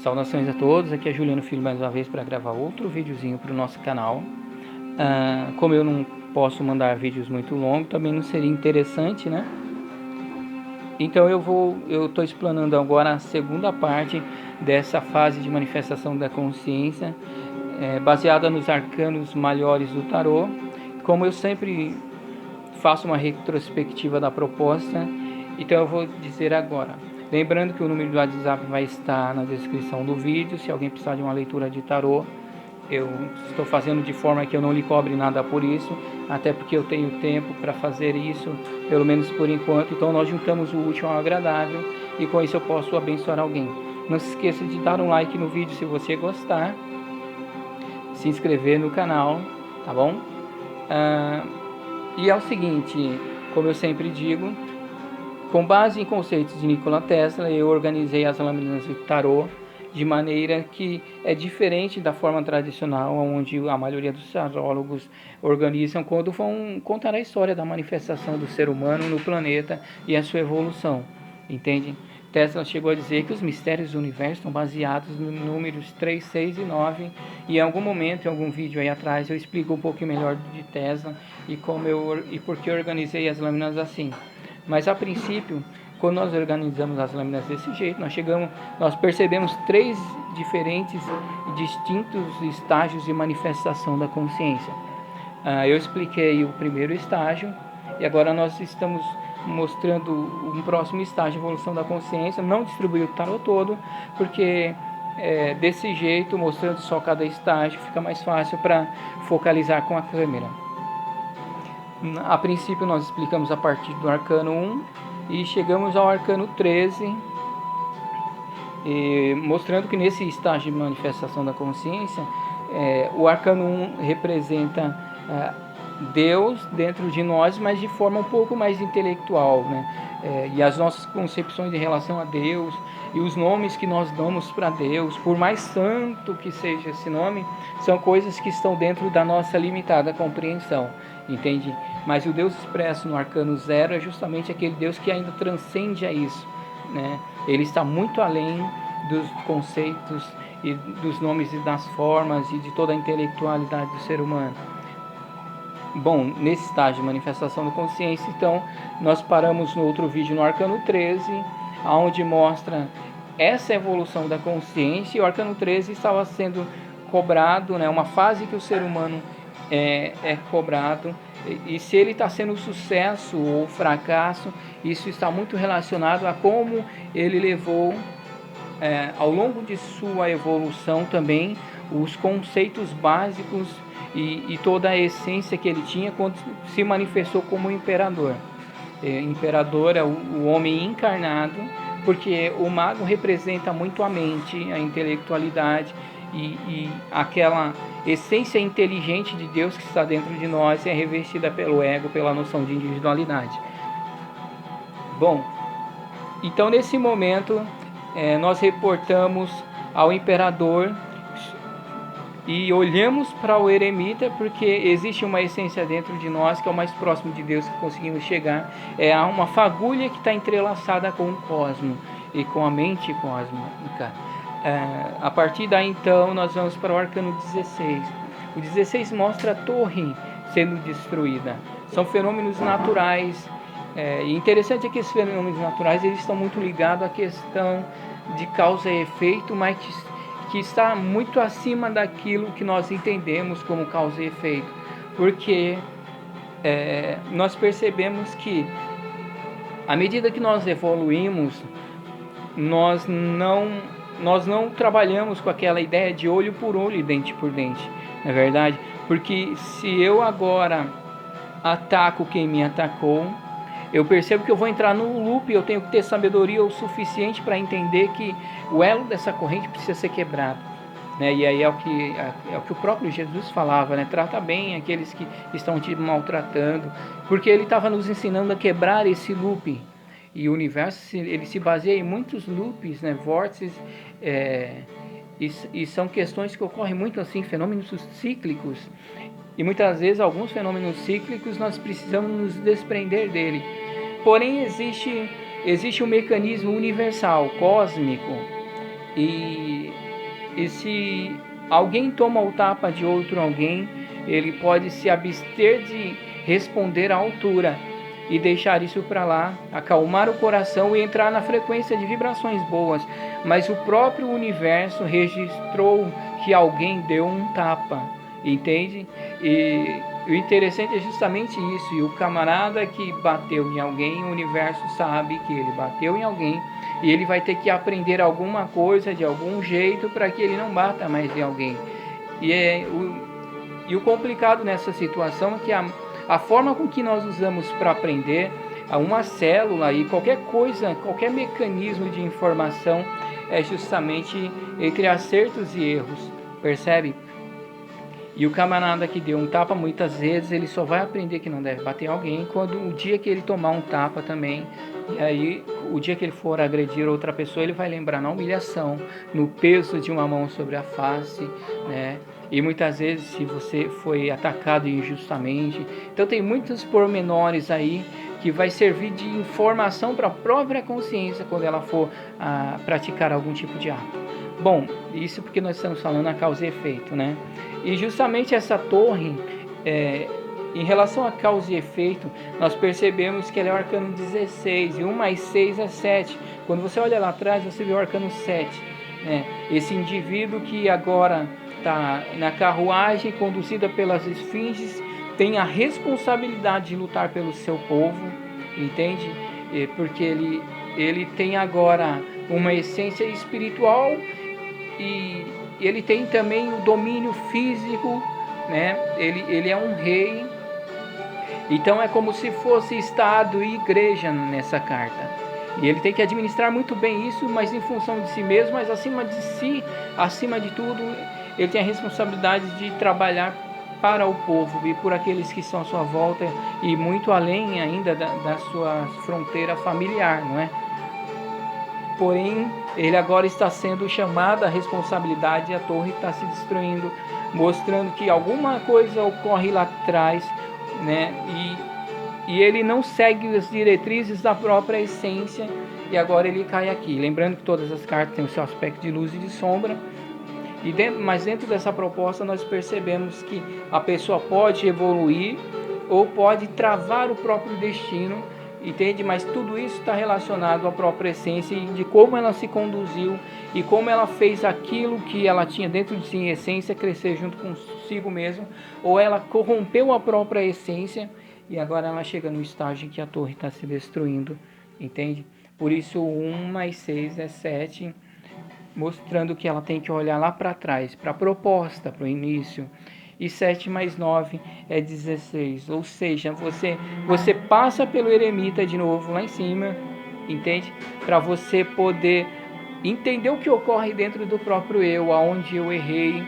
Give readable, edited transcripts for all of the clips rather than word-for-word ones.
Saudações a todos, aqui é Juliano Filho mais uma vez para gravar outro videozinho para o nosso canal. Como eu não posso mandar vídeos muito longos, também não seria interessante, né? Então eu estou explanando agora a segunda parte dessa fase de manifestação da consciência, baseada nos arcanos maiores do tarô. Como eu sempre faço uma retrospectiva da proposta, então eu vou dizer agora. Lembrando que o número do WhatsApp vai estar na descrição do vídeo. Se alguém precisar de uma leitura de tarô, eu estou fazendo de forma que eu não lhe cobre nada por isso, até porque eu tenho tempo para fazer isso, pelo menos por enquanto. Então nós juntamos o útil ao agradável e com isso eu posso abençoar alguém. Não se esqueça de dar um like no vídeo se você gostar, se inscrever no canal, tá bom? E é o seguinte, como eu sempre digo, com base em conceitos de Nikola Tesla, eu organizei as lâminas de tarô de maneira que é diferente da forma tradicional, onde a maioria dos tarólogos organizam quando vão contar a história da manifestação do ser humano no planeta e a sua evolução, entende? Tesla chegou a dizer que os mistérios do universo estão baseados nos números 3, 6 e 9, e em algum momento, em algum vídeo aí atrás, eu explico um pouco melhor de Tesla e por que eu organizei as lâminas assim. Mas a princípio, quando nós organizamos as lâminas desse jeito, nós percebemos 3 diferentes e distintos estágios de manifestação da consciência. Eu expliquei o primeiro estágio e agora nós estamos mostrando um próximo estágio de evolução da consciência. Não distribuí o tarot todo, porque desse jeito, mostrando só cada estágio, fica mais fácil para focalizar com a câmera. A princípio nós explicamos a partir do arcano 1 e chegamos ao arcano 13, mostrando que nesse estágio de manifestação da consciência, o arcano 1 representa Deus dentro de nós, mas de forma um pouco mais intelectual, né? E as nossas concepções em relação a Deus e os nomes que nós damos para Deus, por mais santo que seja esse nome, são coisas que estão dentro da nossa limitada compreensão, entende? Mas o Deus expresso no arcano 0 é justamente aquele Deus que ainda transcende a isso, né? Ele está muito além dos conceitos e dos nomes e das formas e de toda a intelectualidade do ser humano. Bom, nesse estágio de manifestação da consciência, então, nós paramos no outro vídeo no arcano 13, onde mostra essa evolução da consciência, e o arcano 13 estava sendo cobrado, né, uma fase que o ser humano é cobrado, e se ele está sendo sucesso ou fracasso, isso está muito relacionado a como ele levou, ao longo de sua evolução também, os conceitos básicos e toda a essência que ele tinha quando se manifestou como imperador. Imperador é o homem encarnado, porque o mago representa muito a mente, a intelectualidade e aquela essência inteligente de Deus que está dentro de nós, é revestida pelo ego, pela noção de individualidade. Bom, então nesse momento nós reportamos ao imperador e olhamos para o eremita, porque existe uma essência dentro de nós que é o mais próximo de Deus que conseguimos chegar. É uma fagulha que está entrelaçada com o cosmo e com a mente cósmica. A partir daí, então, nós vamos para o arcano 16. O 16 mostra a torre sendo destruída. São fenômenos naturais. E interessante é que esses fenômenos naturais eles estão muito ligados à questão de causa e efeito, mas que está muito acima daquilo que nós entendemos como causa e efeito, porque nós percebemos que à medida que nós evoluímos, nós não trabalhamos com aquela ideia de olho por olho e dente por dente, não é verdade? Porque se eu agora ataco quem me atacou, eu percebo que eu vou entrar no loop, eu tenho que ter sabedoria o suficiente para entender que o elo dessa corrente precisa ser quebrado, né? E aí é o que o próprio Jesus falava, né? Trata bem aqueles que estão te maltratando, porque ele estava nos ensinando a quebrar esse loop. E o universo ele se baseia em muitos loops, né? Vórtices, e são questões que ocorrem muito assim, fenômenos cíclicos. E muitas vezes alguns fenômenos cíclicos nós precisamos nos desprender dele. Porém existe um mecanismo universal, cósmico, E se alguém toma o tapa de outro alguém, ele pode se abster de responder à altura e deixar isso para lá, acalmar o coração e entrar na frequência de vibrações boas. Mas o próprio universo registrou que alguém deu um tapa, entende? E o interessante é justamente isso. E o camarada que bateu em alguém, o universo sabe que ele bateu em alguém e ele vai ter que aprender alguma coisa de algum jeito para que ele não bata mais em alguém. E o complicado nessa situação é que a forma com que nós usamos para aprender, uma célula e qualquer coisa, qualquer mecanismo de informação é justamente entre acertos e erros, percebe? E o camarada que deu um tapa, muitas vezes ele só vai aprender que não deve bater alguém quando o dia que ele tomar um tapa também. E aí, o dia que ele for agredir outra pessoa, ele vai lembrar na humilhação, no peso de uma mão sobre a face, né? E muitas vezes, se você foi atacado injustamente. Então, tem muitos pormenores aí que vai servir de informação para a própria consciência quando ela for praticar algum tipo de ato. Bom, isso porque nós estamos falando a causa e efeito, né? E justamente essa torre, em relação a causa e efeito, nós percebemos que ela é o arcano 16, e 1 mais 6 é 7. Quando você olha lá atrás, você vê o arcano 7, né? Esse indivíduo que agora está na carruagem conduzida pelas esfinges, tem a responsabilidade de lutar pelo seu povo, entende? Porque ele tem agora uma essência espiritual e ele tem também o domínio físico, né? Ele é um rei, então é como se fosse Estado e igreja nessa carta. E ele tem que administrar muito bem isso, mas em função de si mesmo, mas acima de si, acima de tudo, ele tem a responsabilidade de trabalhar para o povo e por aqueles que estão à sua volta e muito além ainda da sua fronteira familiar, não é? Porém, ele agora está sendo chamado à responsabilidade e a torre está se destruindo, mostrando que alguma coisa ocorre lá atrás, né? E ele não segue as diretrizes da própria essência e agora ele cai aqui. Lembrando que todas as cartas têm o seu aspecto de luz e de sombra. Mas dentro dessa proposta nós percebemos que a pessoa pode evoluir ou pode travar o próprio destino, entende? Mas tudo isso está relacionado à própria essência e de como ela se conduziu e como ela fez aquilo que ela tinha dentro de si em essência crescer junto consigo mesmo, ou ela corrompeu a própria essência e agora ela chega no estágio em que a torre está se destruindo, entende? Por isso 1 mais 6 é 7, mostrando que ela tem que olhar lá para trás, para a proposta, para o início. E 7 mais 9 é 16, ou seja, você passa pelo eremita de novo lá em cima, entende? Para você poder entender o que ocorre dentro do próprio eu, aonde eu errei.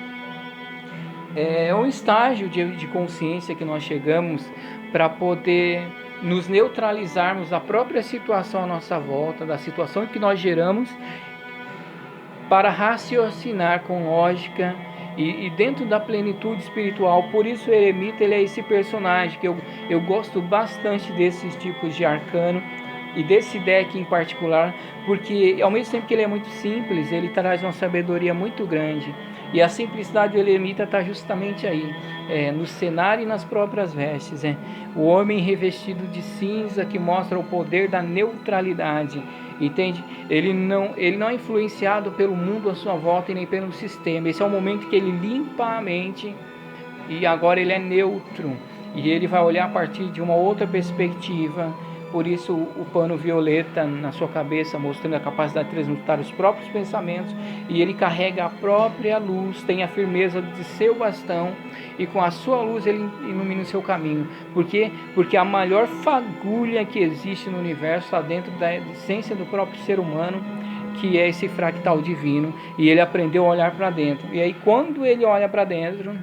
É um estágio de consciência que nós chegamos para poder nos neutralizarmos da própria situação à nossa volta, da situação que nós geramos, para raciocinar com lógica e dentro da plenitude espiritual. Por isso o eremita ele é esse personagem que eu gosto bastante desses tipos de arcano e desse deck em particular, porque ao mesmo tempo que ele é muito simples, ele traz uma sabedoria muito grande. E a simplicidade do eremita está justamente aí, no cenário e nas próprias vestes. O homem revestido de cinza que mostra o poder da neutralidade, entende? Ele não é influenciado pelo mundo à sua volta e nem pelo sistema. Esse é o momento que ele limpa a mente e agora ele é neutro. E ele vai olhar a partir de uma outra perspectiva. Por isso o pano violeta na sua cabeça, mostrando a capacidade de transmutar os próprios pensamentos. E ele carrega a própria luz, tem a firmeza de seu bastão. E com a sua luz ele ilumina o seu caminho. Por quê? Porque a maior fagulha que existe no universo está dentro da essência do próprio ser humano, que é esse fractal divino. E ele aprendeu a olhar para dentro. E aí quando ele olha para dentro,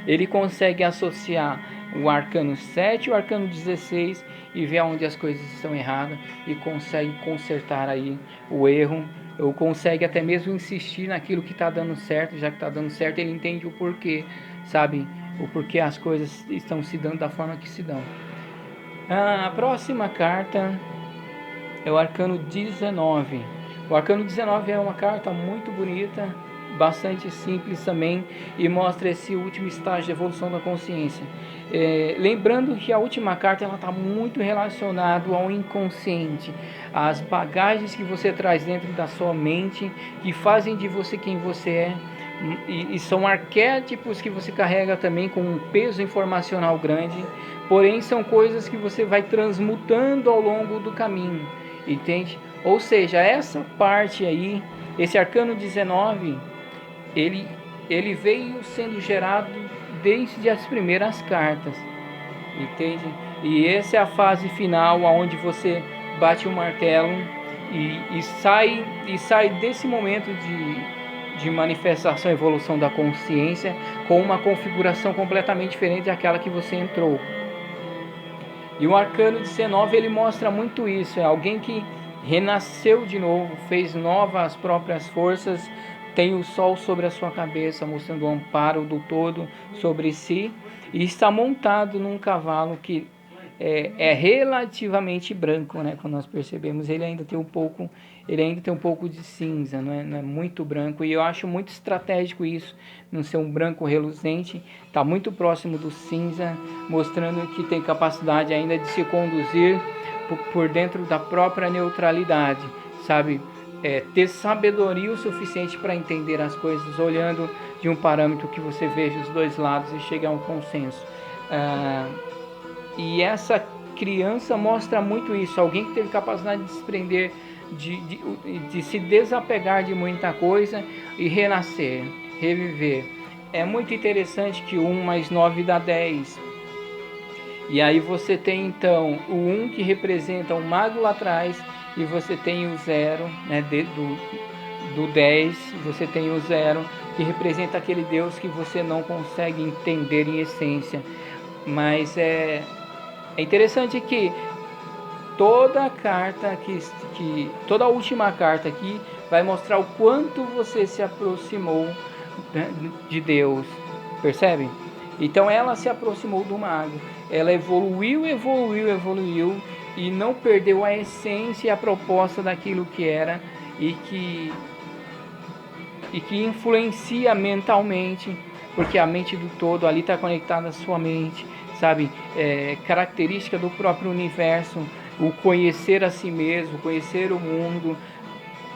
ele consegue associar o arcano 7 e o arcano 16 e ver onde as coisas estão erradas e consegue consertar aí o erro, ou consegue até mesmo insistir naquilo que está dando certo. Já que está dando certo, ele entende o porquê, sabe? O porquê as coisas estão se dando da forma que se dão. A próxima carta é o arcano 19, O Arcano 19 é uma carta muito bonita, bastante simples também, e mostra esse último estágio de evolução da consciência. Lembrando que a última carta está muito relacionada ao inconsciente, às bagagens que você traz dentro da sua mente, que fazem de você quem você é, e são arquétipos que você carrega também com um peso informacional grande, porém são coisas que você vai transmutando ao longo do caminho, entende? Ou seja, essa parte aí, esse Arcano 19, ele veio sendo gerado desde as primeiras cartas, entende? E essa é a fase final, onde você bate o martelo e sai desse momento de manifestação e evolução da consciência com uma configuração completamente diferente daquela que você entrou. E o Arcano 19, ele mostra muito isso, é alguém que renasceu de novo, fez novas próprias forças, tem o sol sobre a sua cabeça, mostrando o amparo do todo sobre si, e está montado num cavalo que é relativamente branco, né? Quando nós percebemos, ele ainda tem um pouco de cinza, não é muito branco, e eu acho muito estratégico isso, não ser um branco reluzente, está muito próximo do cinza, mostrando que tem capacidade ainda de se conduzir por dentro da própria neutralidade, sabe? Ter sabedoria o suficiente para entender as coisas, olhando de um parâmetro que você veja os dois lados e chegue a um consenso. E essa criança mostra muito isso, alguém que teve capacidade de se desprender, de se desapegar de muita coisa e renascer, reviver. É muito interessante que o 1 mais 9 dá 10. E aí você tem então o 1 que representa o mago lá atrás, e você tem o 0, né, do 10, você tem o 0, que representa aquele Deus que você não consegue entender em essência. Mas é interessante que toda a carta toda a última carta aqui vai mostrar o quanto você se aproximou de Deus, percebe? Então ela se aproximou do mago, ela evoluiu e não perdeu a essência e a proposta daquilo que era e que influencia mentalmente, porque a mente do todo ali está conectada à sua mente, sabe? Característica do próprio universo, o conhecer a si mesmo, conhecer o mundo,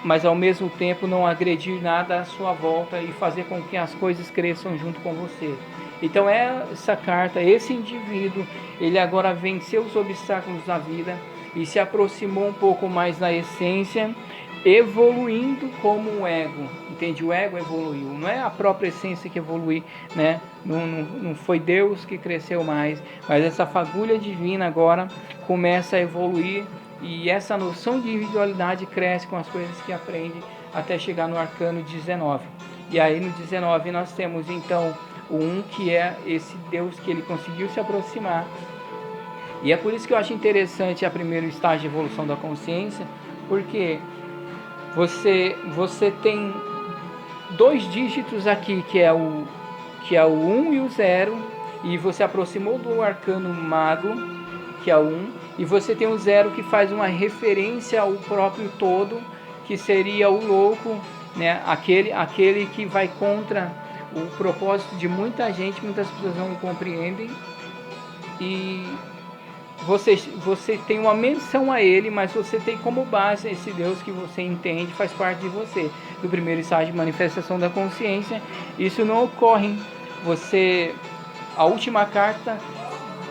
mas ao mesmo tempo não agredir nada à sua volta e fazer com que as coisas cresçam junto com você. Então essa carta, esse indivíduo, ele agora venceu os obstáculos da vida e se aproximou um pouco mais da essência, evoluindo como um ego, entende? O ego evoluiu, não é a própria essência que evolui, né? Não foi Deus que cresceu mais, mas essa fagulha divina agora começa a evoluir, e essa noção de individualidade cresce com as coisas que aprende até chegar no Arcano 19. E aí no 19 nós temos então o 1, que é esse Deus que ele conseguiu se aproximar. E é por isso que eu acho interessante a primeiro estágio de evolução da consciência, porque você tem 2 dígitos aqui, que é o 1 e o 0, e você aproximou do arcano mago, que é o 1, e você tem o 0, que faz uma referência ao próprio todo, que seria o louco, né? Aquele que vai contra o propósito de muita gente, muitas pessoas não compreendem, e você tem uma menção a ele, mas você tem como base esse Deus que você entende, faz parte de você. Do primeiro estágio de manifestação da consciência, isso não ocorre. A última carta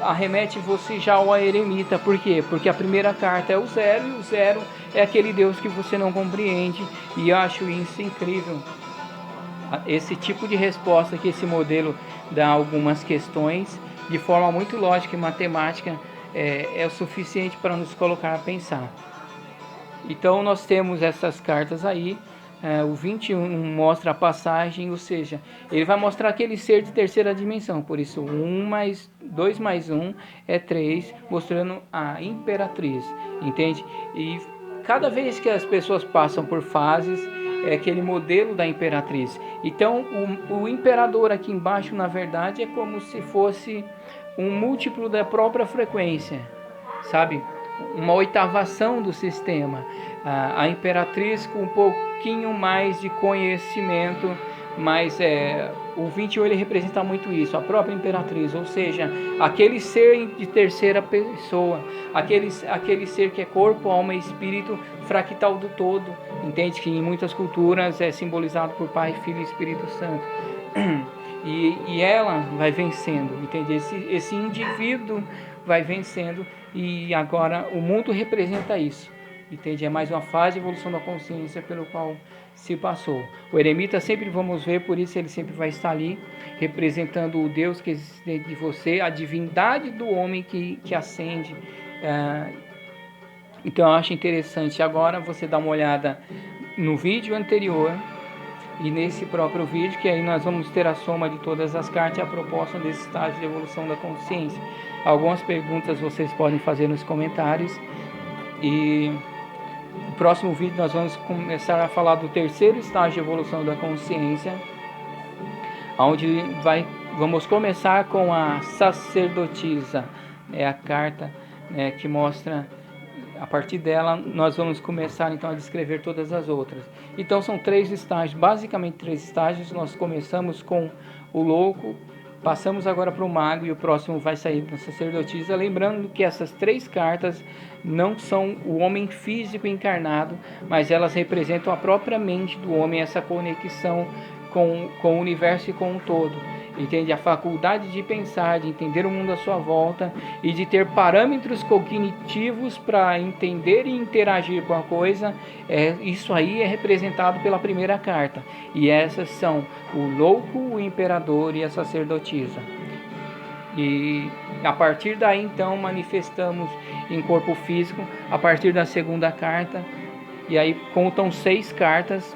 arremete você já ao eremita. Por quê? Porque a primeira carta é o 0, e o 0 é aquele Deus que você não compreende. E eu acho isso incrível, esse tipo de resposta que esse modelo dá a algumas questões de forma muito lógica e matemática. É o suficiente para nos colocar a pensar. Então nós temos essas cartas aí. O 21 mostra a passagem, ou seja, ele vai mostrar aquele ser de terceira dimensão. Por isso 2 mais 1 é 3, mostrando a imperatriz, entende? E cada vez que as pessoas passam por fases, é aquele modelo da imperatriz. Então o imperador aqui embaixo, na verdade, é como se fosse um múltiplo da própria frequência, sabe? uma oitavação do sistema. A imperatriz com um pouquinho mais de conhecimento, mas o 21 ele representa muito isso, a própria imperatriz, ou seja, aquele ser de terceira pessoa, aquele ser que é corpo, alma e espírito, fractal do todo, entende? Que em muitas culturas é simbolizado por Pai, Filho e Espírito Santo. E ela vai vencendo, entende? Esse indivíduo vai vencendo, e agora o mundo representa isso, entende? É mais uma fase de evolução da consciência pelo qual se passou. O eremita sempre vamos ver, por isso ele sempre vai estar ali, representando o Deus que existe dentro de você, a divindade do homem que ascende. Então eu acho interessante agora você dar uma olhada no vídeo anterior e nesse próprio vídeo, que aí nós vamos ter a soma de todas as cartas e a proposta desse estágio de evolução da consciência. Algumas perguntas vocês podem fazer nos comentários, e no próximo vídeo nós vamos começar a falar do terceiro estágio de evolução da consciência, onde vamos começar com a sacerdotisa. É a carta que mostra, a partir dela nós vamos começar então a descrever todas as outras. Então são 3 estágios, basicamente 3 estágios. Nós começamos com o louco, passamos agora para o mago, e o próximo vai sair da sacerdotisa. Lembrando que essas 3 cartas não são o homem físico encarnado, mas elas representam a própria mente do homem, essa conexão com o universo e com o todo. Entende? A faculdade de pensar, de entender o mundo à sua volta e de ter parâmetros cognitivos para entender e interagir com a coisa, isso aí é representado pela primeira carta. E essas são o louco, o imperador e a sacerdotisa. E a partir daí então manifestamos em corpo físico a partir da segunda carta, e aí contam 6 cartas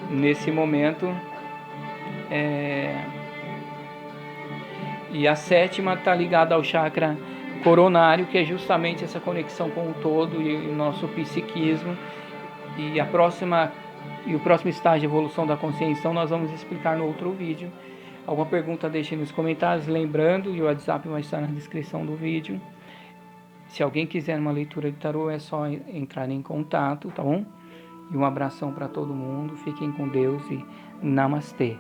nesse momento. E a 7ª está ligada ao chakra coronário, que é justamente essa conexão com o todo e o nosso psiquismo. E o próximo estágio de evolução da consciência, então, nós vamos explicar no outro vídeo. Alguma pergunta deixe nos comentários, lembrando, e o WhatsApp vai estar na descrição do vídeo. Se alguém quiser uma leitura de tarô, é só entrar em contato, tá bom? E um abração para todo mundo, fiquem com Deus e Namastê.